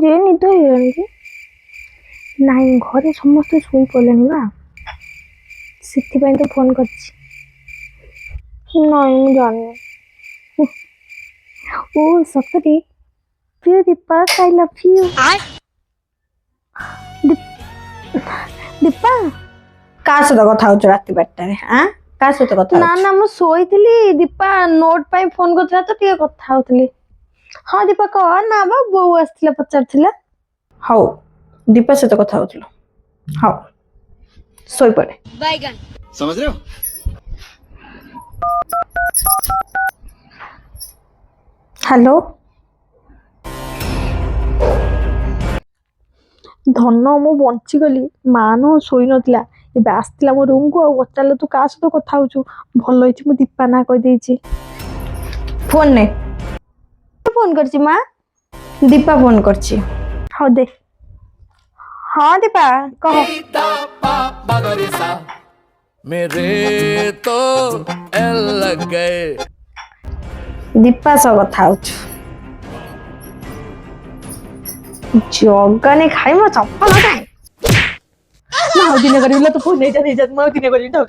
ଯେ ନିଦ ହେଇଗଲାଣି କି? ନାଇଁ ଘରେ ସମସ୍ତେ ଶୋଇ ପଡ଼ିଲେଣି ବା, ସେଥିପାଇଁ ତ ଫୋନ କରିଛି। ନାଇଁ ମୁଁ ଜାଣିନି। ଓ ସତରେ, ପ୍ରିୟ Deepa I love you. Deepa କାହା ସହିତ କଥା ହଉଛୁ ରାତି 12ଟାରେ? କାହା ସହିତ କଥା ନା ହଉଛୁ? ନା ମୁଁ ଶୋଇଥିଲି, ଦୀପା ନୋଟ ପାଇଁ ଫୋନ କରିଥିଲା ତ ଟିକେ କଥା ହଉଥିଲି। ହଁ ଦୀପା କହ ନା, ବା ବୋଉ ଆସିଥିଲା ପଚାରୁଥିଲା। ହଉ, ଦୀପା ସହିତ କଥା ହଉଥିଲୁ। ହଉ, ଶୋଇପଡେ। समझ रहे हो? ହ୍ୟାଲୋ ଧନ, ମୁଁ ବଞ୍ଚିଗଲି। ମା ନୁହଁ ଶୋଇ ନଥିଲା, ଏବେ ଆସିଥିଲା ମୋ ରୁମକୁ ଆଉ ପଚାରିଲା ତୁ କାହା ସହିତ କଥା ହଉଛୁ। ଭଲ ହେଇଛି ମୁଁ ଦୀପା ନା କହିଦେଇଛି। ଫୋନ ନେ। ଫୋନ କରିଛି ମା। ଦୀପା ଫୋନ କରିଛି। ହଉ ଦେ। ହଁ ଦୀପା କହ। मेरे तो एल लग गए। ଦୀପା ସହ କଥା ହଉଛୁ। ଜଗାନେ ଖାଇ ମୋ ଚପଲ କାଇଁ? ମୁଁ ଆଉ ଦିନେ କରିବି, ତୁ ଫୋନ ନେଇଯା ମୁଁ ଆଉ ଦିନେ କରିବି।